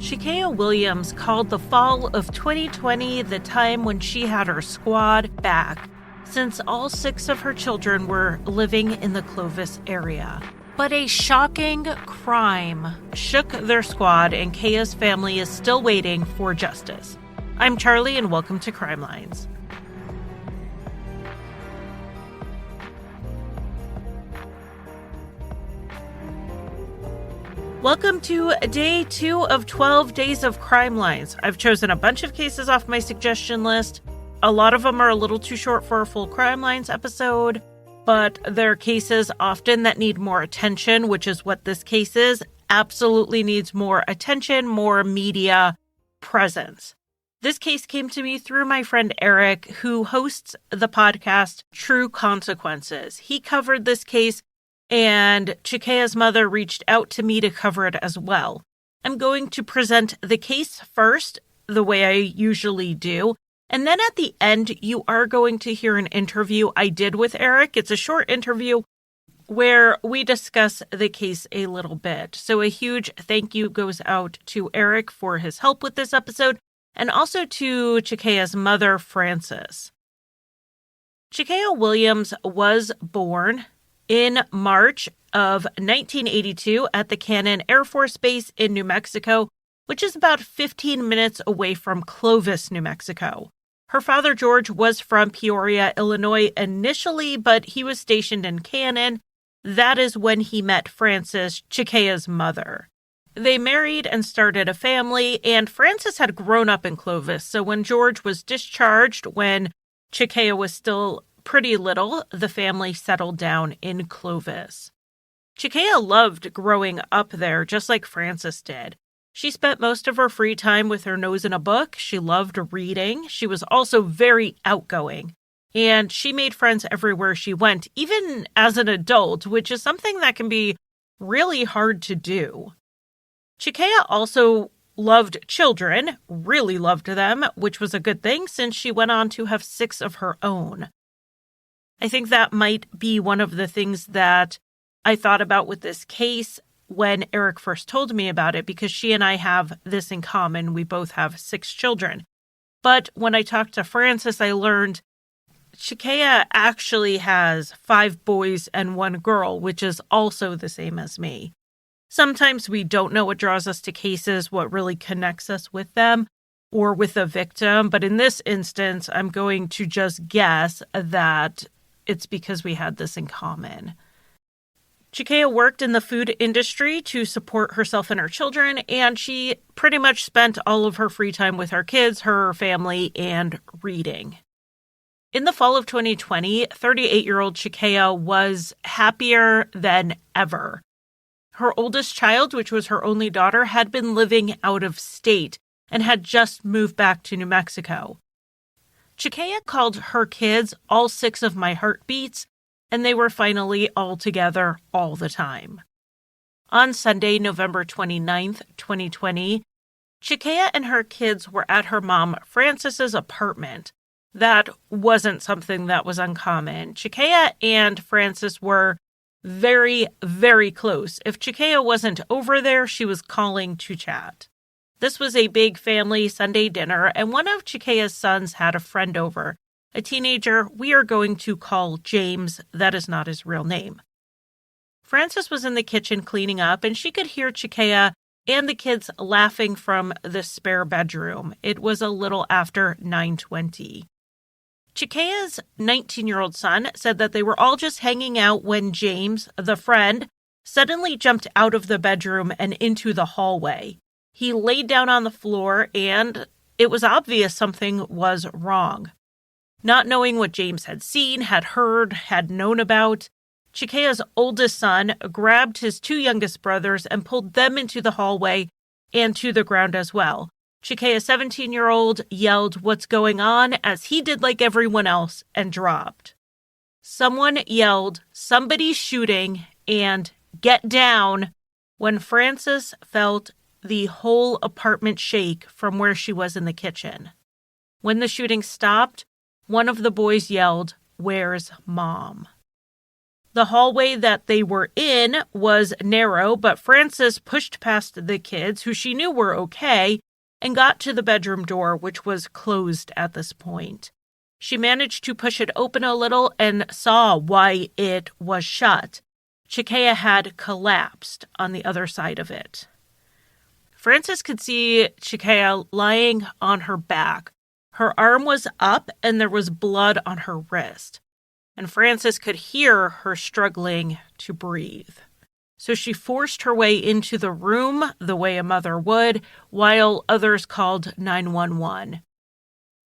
Tchicayah Williams called the fall of 2020 the time when she had her squad back, since all 6 of her children were living in the Clovis area. But a shocking crime shook their squad, and Caya's family is still waiting for justice. I'm Charlie, and welcome to Crime Lines. Welcome to day 2 of 12 days of Crime Lines. I've chosen a bunch of cases off my suggestion list. A lot of them are a little too short for a full Crime Lines episode, but they're cases often that need more attention, which is what this case is. Absolutely needs more attention, more media presence. This case came to me through my friend Eric, who hosts the podcast True Consequences. He covered this case, and Tchicaya's mother reached out to me to cover it as well. I'm going to present the case first, the way I usually do, and then at the end, you are going to hear an interview I did with Eric. It's a short interview where we discuss the case a little bit. So a huge thank you goes out to Eric for his help with this episode, and also to Tchikaya's mother, Frances. Tchicayah Williams was born in March of 1982 at the Cannon Air Force Base in New Mexico, which is about 15 minutes away from Clovis, New Mexico. Her father, George, was from Peoria, Illinois initially, but he was stationed in Cannon. That is when he met Frances, Tchikaya's mother. They married and started a family, and Frances had grown up in Clovis, so when George was discharged, when Tchicaya was still pretty little, the family settled down in Clovis. Tchicaya loved growing up there, just like Frances did. She spent most of her free time with her nose in a book. She loved reading. She was also very outgoing, and she made friends everywhere she went, even as an adult, which is something that can be really hard to do. Tchicaya also loved children, really loved them, which was a good thing since she went on to have 6 of her own. I think that might be one of the things that I thought about with this case when Eric first told me about it, because she and I have this in common. We both have 6 children. But when I talked to Frances, I learned Tchicaya actually has 5 boys and 1 girl, which is also the same as me. Sometimes we don't know what draws us to cases, what really connects us with them or with a victim. But in this instance, I'm going to just guess that it's because we had this in common. Tchicaya worked in the food industry to support herself and her children, and she pretty much spent all of her free time with her kids, her family, and reading. In the fall of 2020, 38-year-old Tchicaya was happier than ever. Her oldest child, which was her only daughter, had been living out of state and had just moved back to New Mexico. Tchicaya called her kids all 6 of my heartbeats, and they were finally all together all the time. On Sunday, November 29th, 2020, Tchicaya and her kids were at her mom Frances's apartment. That wasn't something that was uncommon. Tchicaya and Frances were very, very close. If Tchicaya wasn't over there, she was calling to chat. This was a big family Sunday dinner, and one of Tchicaya's sons had a friend over, a teenager we are going to call James. That is not his real name. Frances was in the kitchen cleaning up, and she could hear Tchicaya and the kids laughing from the spare bedroom. It was a little after 9:20. Tchicaya's 19-year-old son said that they were all just hanging out when James, the friend, suddenly jumped out of the bedroom and into the hallway. He laid down on the floor, and it was obvious something was wrong. Not knowing what James had seen, had heard, had known about, Tchicaya's oldest son grabbed his 2 youngest brothers and pulled them into the hallway and to the ground as well. Tchikaya's 17-year-old yelled, "What's going on?" as he did like everyone else and dropped. Someone yelled, "Somebody's shooting," and "Get down," when Frances felt the whole apartment shake from where she was in the kitchen. When the shooting stopped, one of the boys yelled, "Where's Mom?" The hallway that they were in was narrow, but Frances pushed past the kids, who she knew were okay, and got to the bedroom door, which was closed at this point. She managed to push it open a little and saw why it was shut. Tchicaya had collapsed on the other side of it. Frances could see Tchicaya lying on her back. Her arm was up and there was blood on her wrist. And Frances could hear her struggling to breathe. So she forced her way into the room the way a mother would, while others called 911.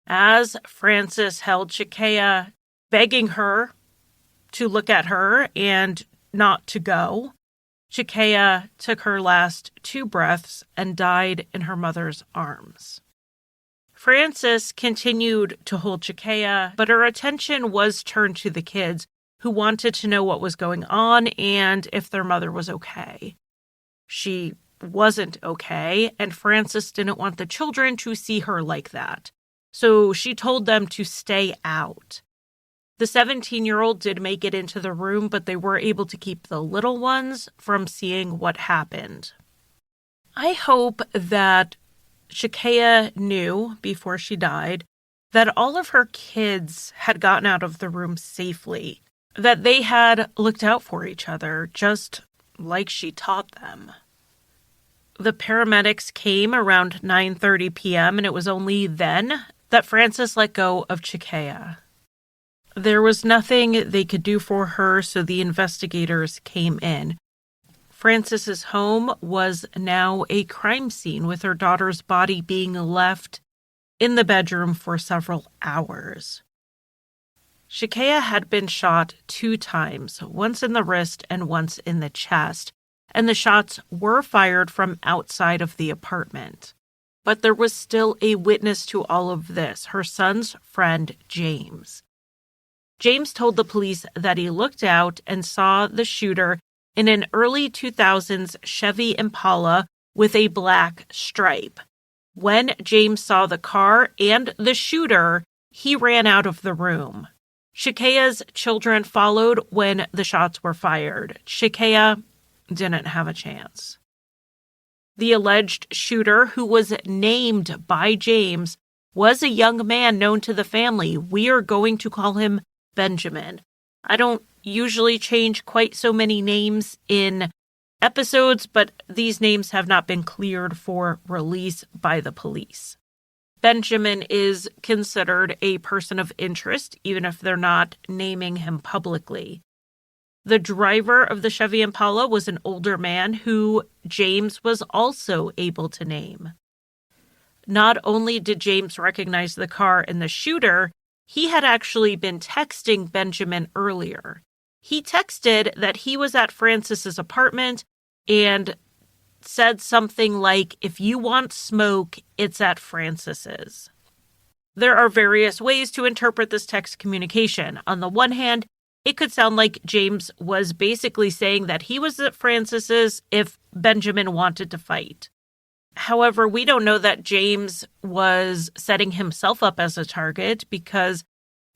As Frances held Tchicaya, begging her to look at her and not to go, Tchicaya took her last 2 breaths and died in her mother's arms. Frances continued to hold Tchicaya, but her attention was turned to the kids, who wanted to know what was going on and if their mother was okay. She wasn't okay, and Frances didn't want the children to see her like that. So she told them to stay out. The 17-year-old did make it into the room, but they were able to keep the little ones from seeing what happened. I hope that Tchicaya knew before she died that all of her kids had gotten out of the room safely, that they had looked out for each other just like she taught them. The paramedics came around 9:30 p.m. and it was only then that Frances let go of Tchicaya. There was nothing they could do for her, so the investigators came in. Frances's home was now a crime scene, with her daughter's body being left in the bedroom for several hours. Tchicaya had been shot 2 times, once in the wrist and once in the chest, and the shots were fired from outside of the apartment. But there was still a witness to all of this, her son's friend, James. James told the police that he looked out and saw the shooter in an early 2000s Chevy Impala with a black stripe. When James saw the car and the shooter, he ran out of the room. Tchicaya's children followed when the shots were fired. Tchicaya didn't have a chance. The alleged shooter, who was named by James, was a young man known to the family. We are going to call him Benjamin. I don't usually change quite so many names in episodes, but these names have not been cleared for release by the police. Benjamin is considered a person of interest, even if they're not naming him publicly. The driver of the Chevy Impala was an older man who James was also able to name. Not only did James recognize the car and the shooter, he had actually been texting Benjamin earlier. He texted that he was at Frances's apartment and said something like, "If you want smoke, it's at Frances's." There are various ways to interpret this text communication. On the one hand, it could sound like James was basically saying that he was at Frances's if Benjamin wanted to fight. However, we don't know that James was setting himself up as a target, because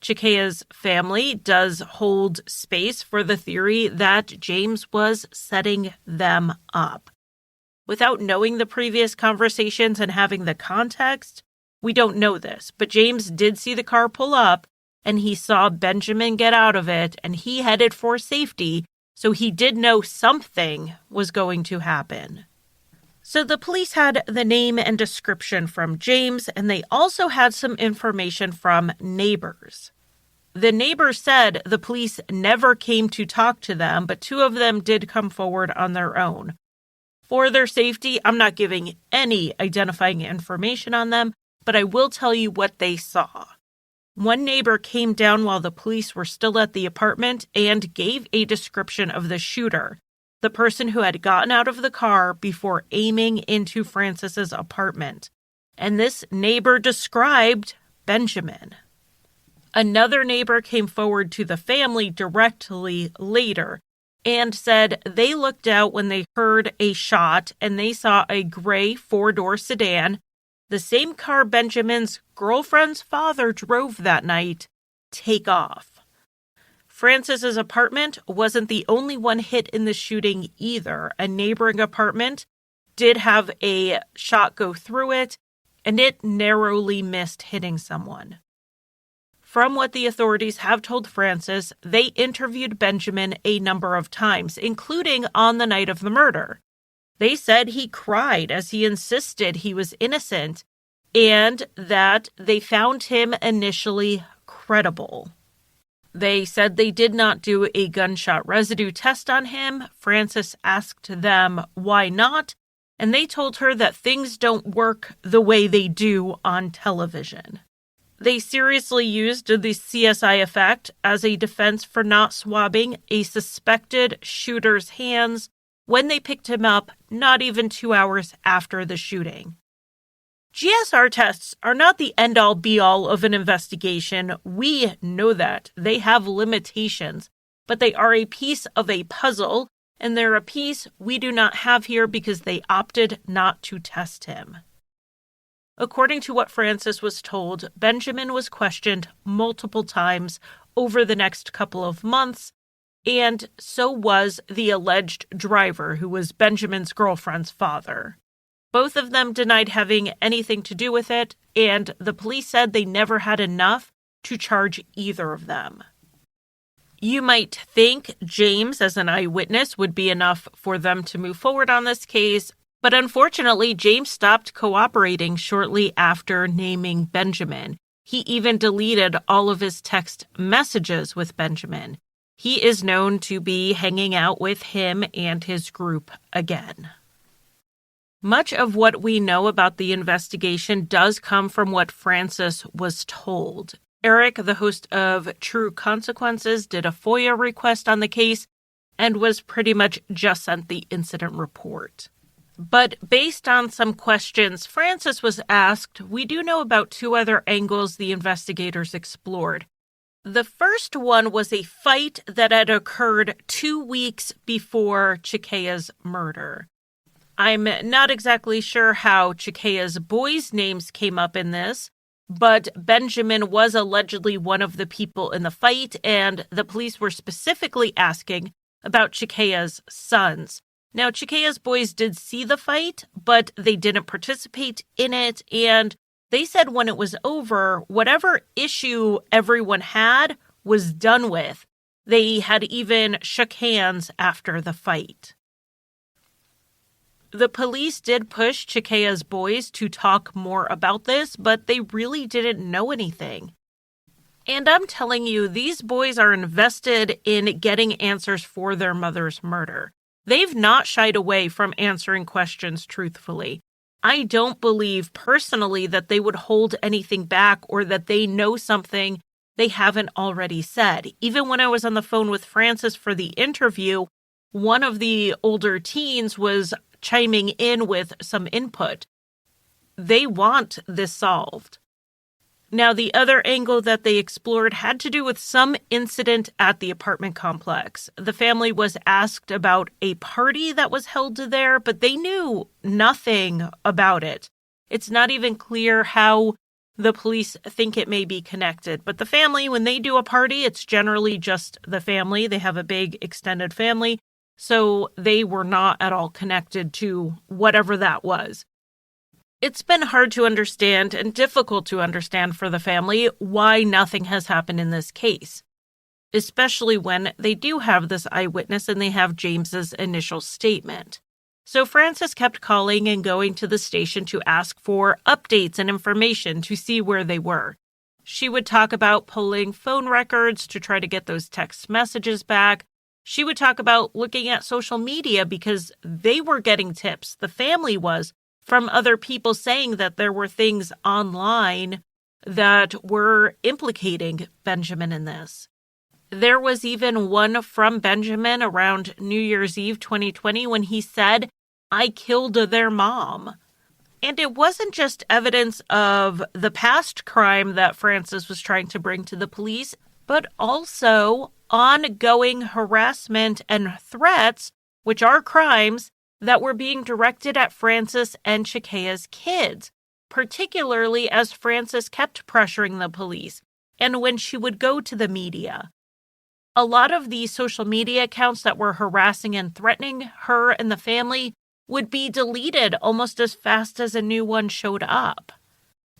Tchicaya's family does hold space for the theory that James was setting them up. Without knowing the previous conversations and having the context, we don't know this, but James did see the car pull up, and he saw Benjamin get out of it, and he headed for safety, so he did know something was going to happen. So the police had the name and description from James, and they also had some information from neighbors. The neighbors said the police never came to talk to them, but 2 of them did come forward on their own. For their safety, I'm not giving any identifying information on them, but I will tell you what they saw. One neighbor came down while the police were still at the apartment and gave a description of the shooter, the person who had gotten out of the car before aiming into Frances's apartment. And this neighbor described Benjamin. Another neighbor came forward to the family directly later and said they looked out when they heard a shot and they saw a gray 4-door sedan, the same car Benjamin's girlfriend's father drove that night, take off. Francis's apartment wasn't the only one hit in the shooting either. A neighboring apartment did have a shot go through it, and it narrowly missed hitting someone. From what the authorities have told Francis, they interviewed Benjamin a number of times, including on the night of the murder. They said he cried as he insisted he was innocent, and that they found him initially credible. They said they did not do a gunshot residue test on him. Francis asked them why not, and they told her that things don't work the way they do on television. They seriously used the CSI effect as a defense for not swabbing a suspected shooter's hands when they picked him up not even 2 hours after the shooting. GSR tests are not the end-all be-all of an investigation. We know that. They have limitations, but they are a piece of a puzzle, and they're a piece we do not have here because they opted not to test him. According to what Francis was told, Benjamin was questioned multiple times over the next couple of months, and so was the alleged driver, who was Benjamin's girlfriend's father. Both of them denied having anything to do with it, and the police said they never had enough to charge either of them. You might think James, as an eyewitness, would be enough for them to move forward on this case, but unfortunately, James stopped cooperating shortly after naming Benjamin. He even deleted all of his text messages with Benjamin. He is known to be hanging out with him and his group again. Much of what we know about the investigation does come from what Francis was told. Eric, the host of True Consequences, did a FOIA request on the case and was pretty much just sent the incident report. But based on some questions Francis was asked, we do know about two other angles the investigators explored. The first one was a fight that had occurred 2 weeks before Tchicaya's murder. I'm not exactly sure how Tchicaya's boys' names came up in this, but Benjamin was allegedly one of the people in the fight, and the police were specifically asking about Tchicaya's sons. Now, Tchicaya's boys did see the fight, but they didn't participate in it, and they said when it was over, whatever issue everyone had was done with. They had even shook hands after the fight. The police did push Tchicaya's boys to talk more about this, but they really didn't know anything. And I'm telling you, these boys are invested in getting answers for their mother's murder. They've not shied away from answering questions truthfully. I don't believe personally that they would hold anything back or that they know something they haven't already said. Even when I was on the phone with Francis for the interview, one of the older teens was chiming in with some input. They want this solved. Now, the other angle that they explored had to do with some incident at the apartment complex. The family was asked about a party that was held there, but they knew nothing about it. It's not even clear how the police think it may be connected. But the family, when they do a party, it's generally just the family. They have a big extended family, so they were not at all connected to whatever that was. It's been hard to understand and difficult to understand for the family why nothing has happened in this case, especially when they do have this eyewitness and they have James's initial statement. So Francis kept calling and going to the station to ask for updates and information to see where they were. She would talk about pulling phone records to try to get those text messages back. She would talk about looking at social media because they were getting tips, the family was, from other people saying that there were things online that were implicating Benjamin in this. There was even one from Benjamin around New Year's Eve 2020 when he said, "I killed their mom." And it wasn't just evidence of the past crime that Francis was trying to bring to the police, but also ongoing harassment and threats, which are crimes, that were being directed at Francis and Tchicaya's kids, particularly as Francis kept pressuring the police and when she would go to the media. A lot of the social media accounts that were harassing and threatening her and the family would be deleted almost as fast as a new one showed up.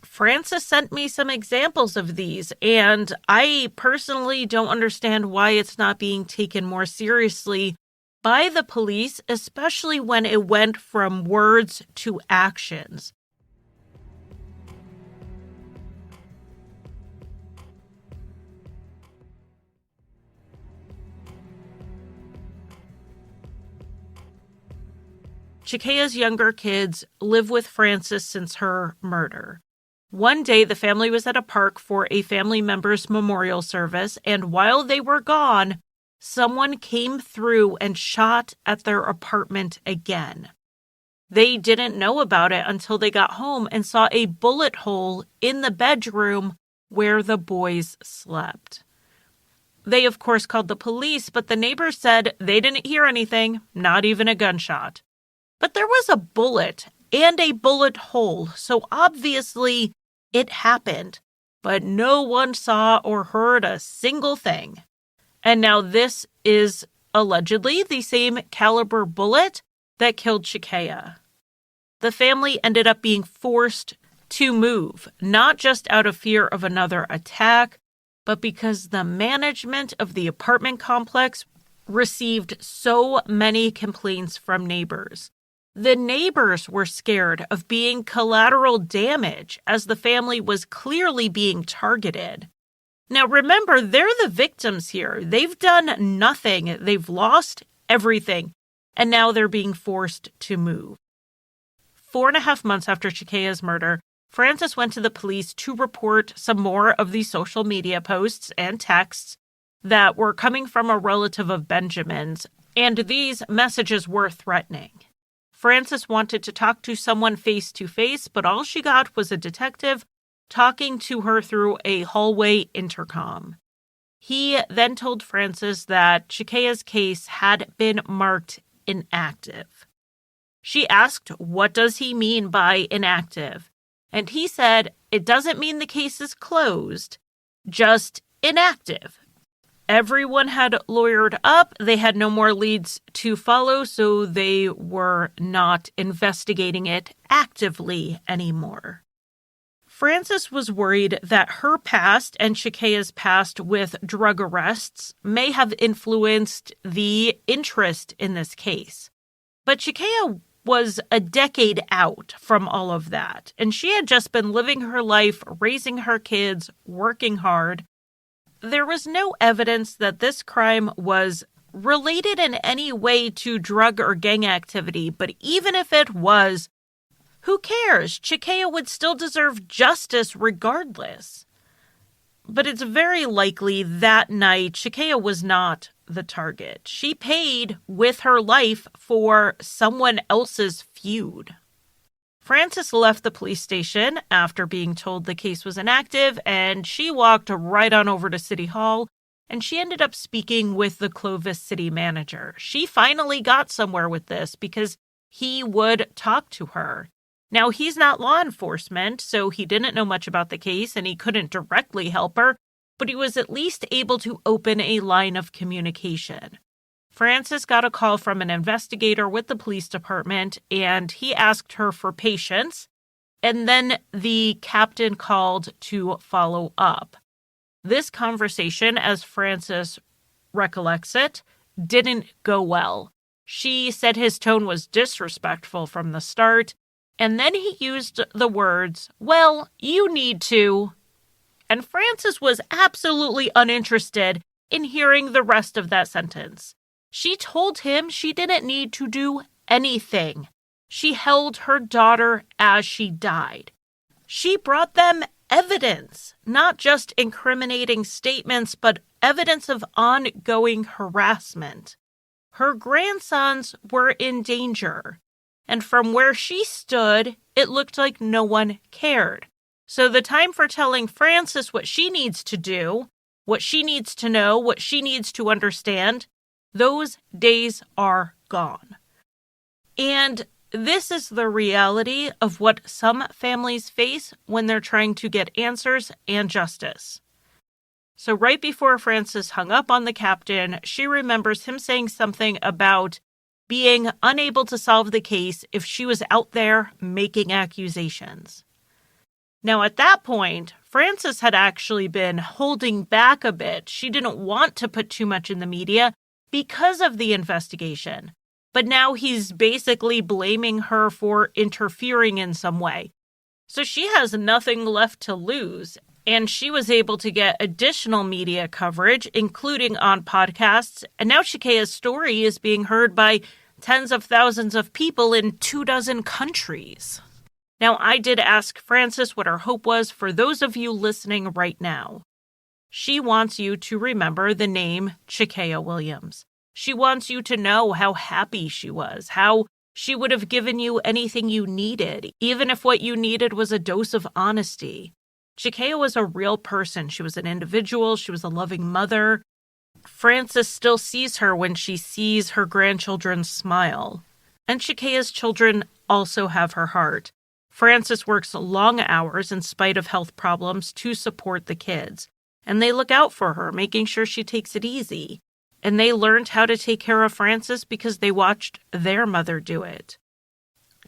Frances sent me some examples of these, and I personally don't understand why it's not being taken more seriously by the police, especially when it went from words to actions. Tchikaya's younger kids live with Frances since her murder. One day, the family was at a park for a family member's memorial service, and while they were gone, someone came through and shot at their apartment again. They didn't know about it until they got home and saw a bullet hole in the bedroom where the boys slept. They, of course, called the police, but the neighbors said they didn't hear anything, not even a gunshot. But there was a bullet and a bullet hole, so obviously it happened, but no one saw or heard a single thing. And now this is allegedly the same caliber bullet that killed Tchicaya. The family ended up being forced to move, not just out of fear of another attack, but because the management of the apartment complex received so many complaints from neighbors. The neighbors were scared of being collateral damage as the family was clearly being targeted. Now remember, they're the victims here. They've done nothing. They've lost everything. And now they're being forced to move. 4.5 months after Tchikaya's murder, Frances went to the police to report some more of the social media posts and texts that were coming from a relative of Benjamin's, and these messages were threatening. Frances wanted to talk to someone face-to-face, but all she got was a detective talking to her through a hallway intercom. He then told Frances that Tchikaya's case had been marked inactive. She asked, "What does he mean by inactive?" And he said, "It doesn't mean the case is closed, just inactive." Everyone had lawyered up. They had no more leads to follow, so they were not investigating it actively anymore. Frances was worried that her past and Tchikaya's past with drug arrests may have influenced the interest in this case. But Tchicaya was a decade out from all of that, and she had just been living her life, raising her kids, working hard. There was no evidence that this crime was related in any way to drug or gang activity, but even if it was, who cares? Tchicaya would still deserve justice regardless. But it's very likely that night Tchicaya was not the target. She paid with her life for someone else's feud. Frances left the police station after being told the case was inactive, and she walked right on over to City Hall, and she ended up speaking with the Clovis city manager. She finally got somewhere with this because he would talk to her. Now, he's not law enforcement, so he didn't know much about the case, and he couldn't directly help her, but he was at least able to open a line of communication. Frances got a call from an investigator with the police department, and he asked her for patience, and then the captain called to follow up. This conversation, as Frances recollects it, didn't go well. She said his tone was disrespectful from the start, and then he used the words, "Well, you need to." And Frances was absolutely uninterested in hearing the rest of that sentence. She told him she didn't need to do anything. She held her daughter as she died. She brought them evidence, not just incriminating statements, but evidence of ongoing harassment. Her grandsons were in danger, and from where she stood, it looked like no one cared. So the time for telling Frances what she needs to do, what she needs to know, what she needs to understand, those days are gone. And this is the reality of what some families face when they're trying to get answers and justice. So right before Frances hung up on the captain, she remembers him saying something about being unable to solve the case if she was out there making accusations. Now, at that point, Frances had actually been holding back a bit. She didn't want to put too much in the media because of the investigation. But now he's basically blaming her for interfering in some way. So she has nothing left to lose. And she was able to get additional media coverage, including on podcasts. And now Tchicaya's story is being heard by tens of thousands of people in 24 countries. Now, I did ask Frances what her hope was for those of you listening right now. She wants you to remember the name Tchicayah Williams. She wants you to know how happy she was, how she would have given you anything you needed, even if what you needed was a dose of honesty. Tchicaya was a real person. She was an individual. She was a loving mother. Frances still sees her when she sees her grandchildren smile. And Tchicaya's children also have her heart. Frances works long hours in spite of health problems to support the kids. And they look out for her, making sure she takes it easy. And they learned how to take care of Frances because they watched their mother do it.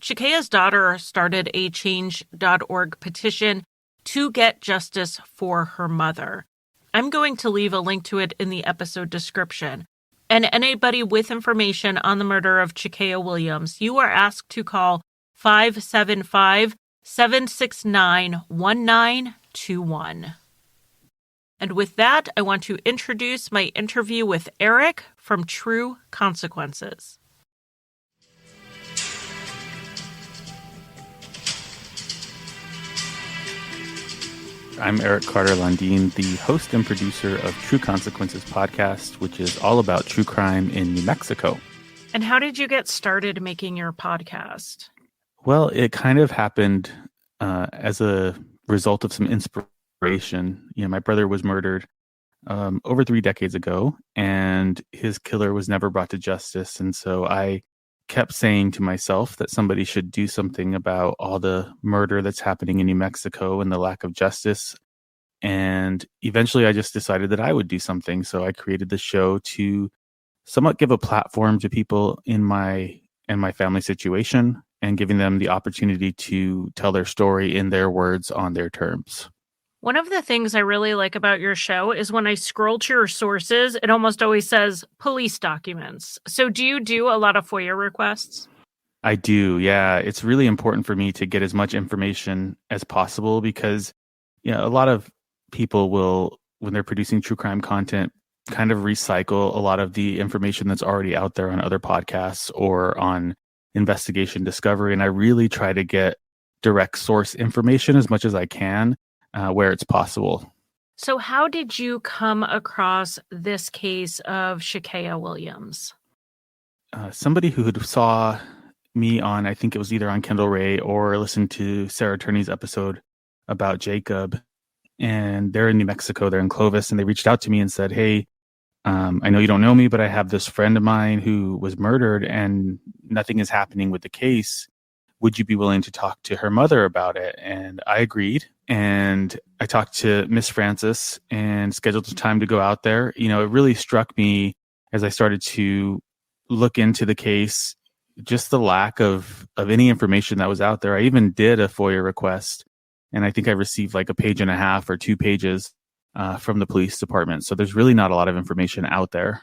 Tchicaya's daughter started a change.org petition to get justice for her mother. I'm going to leave a link to it in the episode description. And anybody with information on the murder of Tchicayah Williams, you are asked to call 575-769-1921. And with that, I want to introduce my interview with Eric from True Consequences. I'm Eric Carter Lundeen, the host and producer of True Consequences podcast, which is all about true crime in New Mexico. And how did you get started making your podcast? Well, it kind of happened as a result of some inspiration. My brother was murdered over 3 decades ago, and his killer was never brought to justice. And so I kept saying to myself that somebody should do something about all the murder that's happening in New Mexico and the lack of justice. And eventually I just decided that I would do something. So I created the show to somewhat give a platform to people in my family situation and giving them the opportunity to tell their story in their words on their terms. One of the things I really like about your show is when I scroll to your sources, it almost always says police documents. So do you do a lot of FOIA requests? I do, yeah. It's really important for me to get as much information as possible because a lot of people will, when they're producing true crime content, kind of recycle a lot of the information that's already out there on other podcasts or on Investigation Discovery. And I really try to get direct source information as much as I can. Where it's possible. So how did you come across this case of Tchicayah Williams? Somebody who saw me on, I think it was either on Kendall Ray or listened to Sarah Turney's episode about Jacob. And they're in New Mexico, they're in Clovis, and they reached out to me and said, hey, I know you don't know me, but I have this friend of mine who was murdered and nothing is happening with the case. Would you be willing to talk to her mother about it? And I agreed. And I talked to Miss Frances and scheduled some time to go out there. It really struck me as I started to look into the case, just the lack of any information that was out there. I even did a FOIA request, and I think I received like a page and a half or 2 pages from the police department. So there's really not a lot of information out there.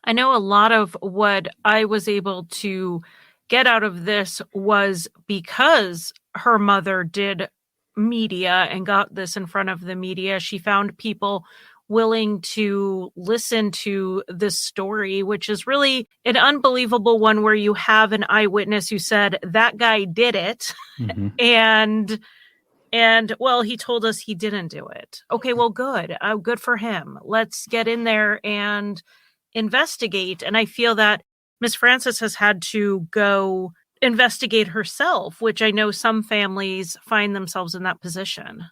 I know a lot of what I was able to get out of this was because her mother did media and got this in front of the media. She found people willing to listen to this story, which is really an unbelievable one where you have an eyewitness who said that guy did it. Mm-hmm. And well, he told us he didn't do it. Okay, well, good. Good for him. Let's get in there and investigate. And I feel that Miss Frances has had to go investigate herself, which I know some families find themselves in that position.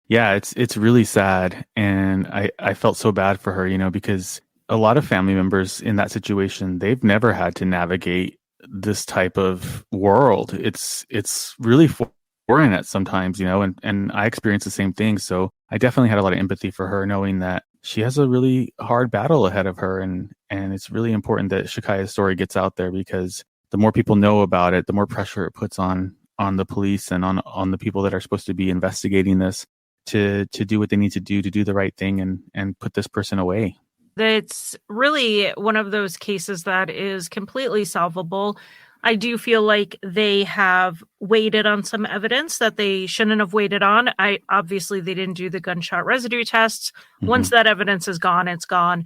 Yeah, it's really sad. And I felt so bad for her, because a lot of family members in that situation, they've never had to navigate this type of world. It's really foreign at sometimes, and I experienced the same thing. So I definitely had a lot of empathy for her, knowing that she has a really hard battle ahead of her, and it's really important that Tchikaya's story gets out there, because the more people know about it, the more pressure it puts on the police and on the people that are supposed to be investigating this to do what they need to do the right thing and put this person away. It's really one of those cases that is completely solvable. I do feel like they have waited on some evidence that they shouldn't have waited on. Obviously they didn't do the gunshot residue tests. Once that evidence is gone, it's gone.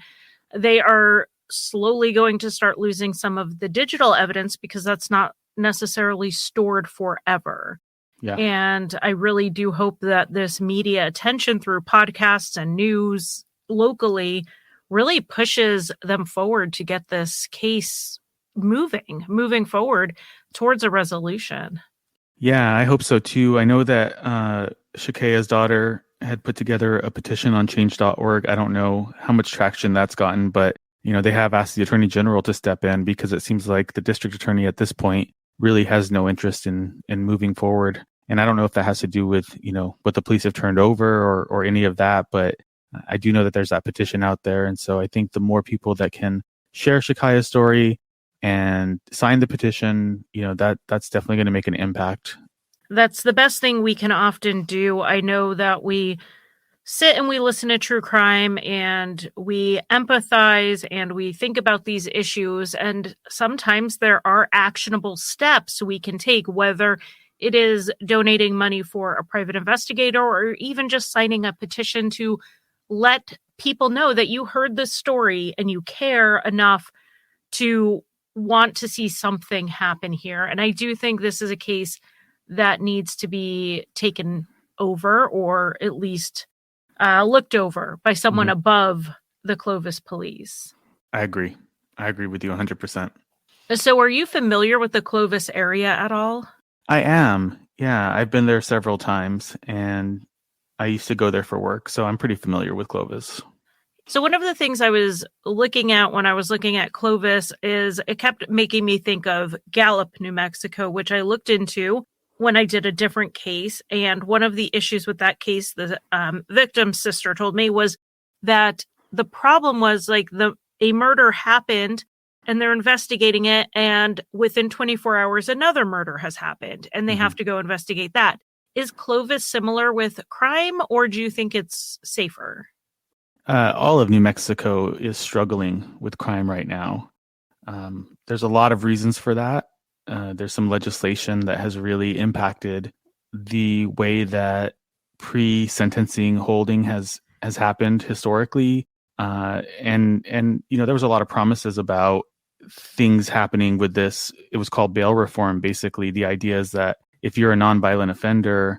They are slowly going to start losing some of the digital evidence because that's not necessarily stored forever. Yeah. And I really do hope that this media attention through podcasts and news locally really pushes them forward to get this case moving forward towards a resolution. Yeah, I hope so too. I know that Tchikaya's daughter had put together a petition on change.org. I don't know how much traction that's gotten, but they have asked the Attorney General to step in, because it seems like the district attorney at this point really has no interest in moving forward. And I don't know if that has to do with, what the police have turned over or any of that, but I do know that there's that petition out there. And so I think the more people that can share Tchikaya's story and sign the petition, that's definitely going to make an impact. That's the best thing we can often do. I know that we sit and we listen to true crime and we empathize and we think about these issues. And sometimes there are actionable steps we can take, whether it is donating money for a private investigator or even just signing a petition to let people know that you heard this story and you care enough to want to see something happen here. And I do think this is a case that needs to be taken over, or at least looked over by someone above the Clovis police. I agree with you 100%. So are you familiar with the Clovis area at all? I am. Yeah, I've been there several times, and I used to go there for work, so I'm pretty familiar with Clovis. So one of the things I was looking at when I was looking at Clovis is it kept making me think of Gallup, New Mexico, which I looked into when I did a different case. And one of the issues with that case, the victim's sister told me, was that the problem was a murder happened and they're investigating it. And within 24 hours, another murder has happened and they have to go investigate that. Is Clovis similar with crime, or do you think it's safer? All of New Mexico is struggling with crime right now. There's a lot of reasons for that. There's some legislation that has really impacted the way that pre-sentencing holding has happened historically. And there was a lot of promises about things happening with this. It was called bail reform. Basically, the idea is that if you're a nonviolent offender,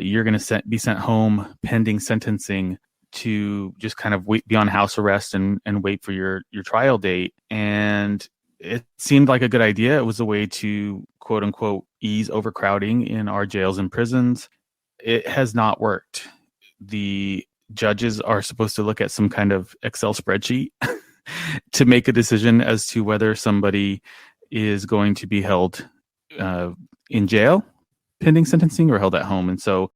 you're going to be sent home pending sentencing to just kind of be on house arrest and wait for your trial date. And it seemed like a good idea. It was a way to, quote unquote, ease overcrowding in our jails and prisons. It has not worked. The judges are supposed to look at some kind of Excel spreadsheet to make a decision as to whether somebody is going to be held in jail pending sentencing or held at home. And so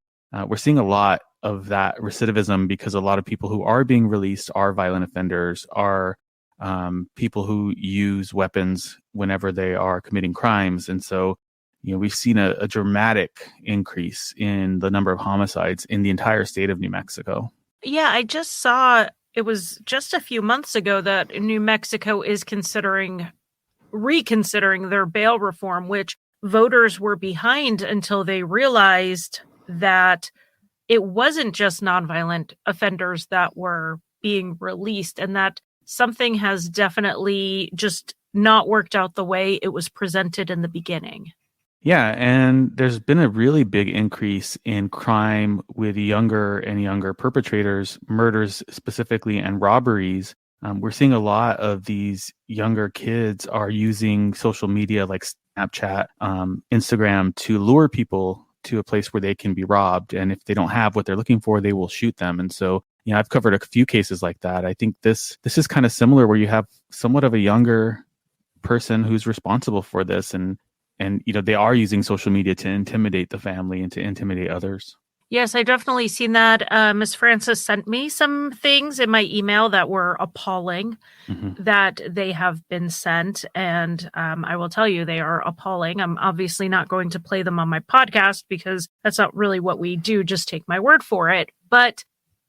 we're seeing a lot of that recidivism, because a lot of people who are being released are violent offenders, are people who use weapons whenever they are committing crimes. And so, we've seen a dramatic increase in the number of homicides in the entire state of New Mexico. Yeah, I just saw, it was just a few months ago that New Mexico is reconsidering their bail reform, which voters were behind until they realized that it wasn't just nonviolent offenders that were being released, and that something has definitely just not worked out the way it was presented in the beginning. Yeah, and there's been a really big increase in crime with younger and younger perpetrators, murders specifically, and robberies. We're seeing a lot of these younger kids are using social media like Snapchat, Instagram to lure people to a place where they can be robbed. And if they don't have what they're looking for, they will shoot them. And so, I've covered a few cases like that. I think this is kind of similar, where you have somewhat of a younger person who's responsible for this. And they are using social media to intimidate the family and to intimidate others. Yes, I've definitely seen that. Miss Francis sent me some things in my email that were appalling Hmm. that they have been sent. And I will tell you, they are appalling. I'm obviously not going to play them on my podcast because that's not really what we do. Just take my word for it. But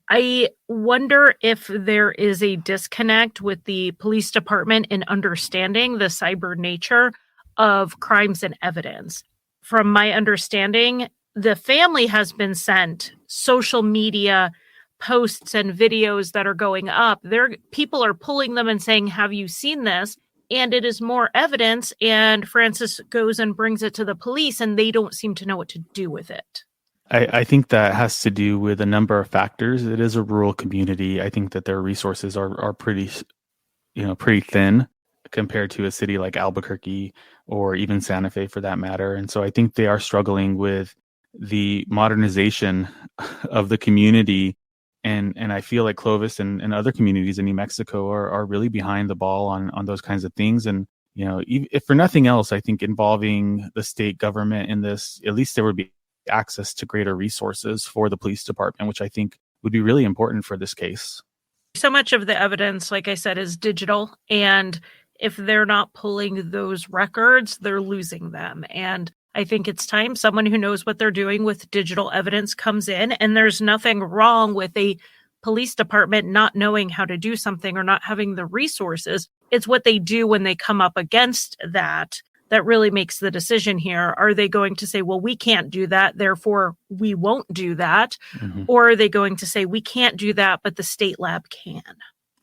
I wonder if there is a disconnect with the police department in understanding the cyber nature of crimes and evidence. From my understanding, the family has been sent social media posts and videos that are going up. People are pulling them and saying, "Have you seen this?" And it is more evidence. And Francis goes and brings it to the police, and they don't seem to know what to do with it. I think that has to do with a number of factors. It is a rural community. I think that their resources are pretty, pretty thin compared to a city like Albuquerque or even Santa Fe for that matter. And so I think they are struggling with the modernization of the community. And I feel like Clovis and other communities in New Mexico are really behind the ball on those kinds of things. And, if for nothing else, I think involving the state government in this, at least there would be access to greater resources for the police department, which I think would be really important for this case. So much of the evidence, like I said, is digital. And if they're not pulling those records, they're losing them. And I think it's time someone who knows what they're doing with digital evidence comes in. And there's nothing wrong with a police department not knowing how to do something or not having the resources. It's what they do when they come up against that really makes the decision here. Are they going to say, well, we can't do that, therefore we won't do that? Mm-hmm. Or are they going to say, we can't do that, but the state lab can?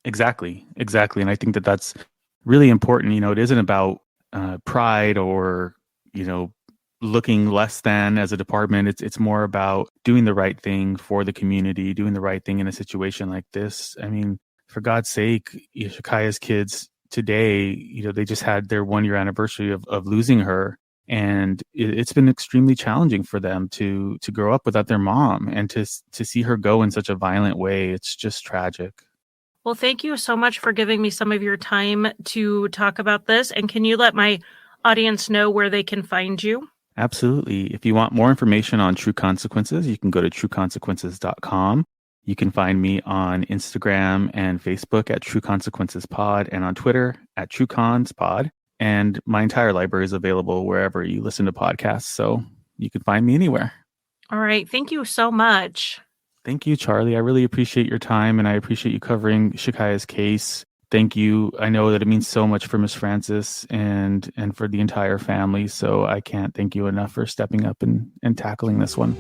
Exactly. And I think that that's really important. It isn't about pride or, looking less than as a department. It's more about doing the right thing for the community, doing the right thing in a situation like this. I mean, for God's sake, Tchikaya's kids today, they just had their 1-year anniversary of losing her. And it's been extremely challenging for them to grow up without their mom and to see her go in such a violent way. It's just tragic. Well, thank you so much for giving me some of your time to talk about this. And can you let my audience know where they can find you? Absolutely. If you want more information on True Consequences, you can go to trueconsequences.com. You can find me on Instagram and Facebook at True Consequences Pod and on Twitter at TrueConsPod. And my entire library is available wherever you listen to podcasts. So you can find me anywhere. All right. Thank you so much. Thank you, Charlie. I really appreciate your time and I appreciate you covering Tchikaya's case. Thank you. I know that it means so much for Miss Francis and for the entire family. So I can't thank you enough for stepping up and tackling this one.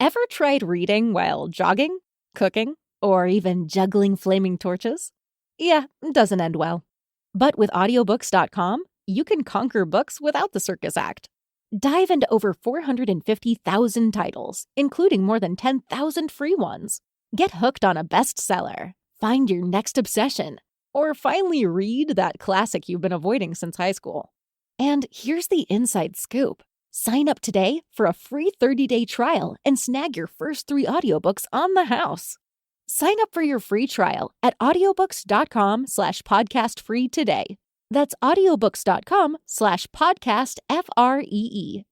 Ever tried reading while jogging, cooking, or even juggling flaming torches? Yeah, it doesn't end well. But with audiobooks.com, you can conquer books without the circus act. Dive into over 450,000 titles, including more than 10,000 free ones. Get hooked on a bestseller, find your next obsession, or finally read that classic you've been avoiding since high school. And here's the inside scoop. Sign up today for a free 30-day trial and snag your first 3 audiobooks on the house. Sign up for your free trial at audiobooks.com/podcastfree today. That's audiobooks.com/podcastfree.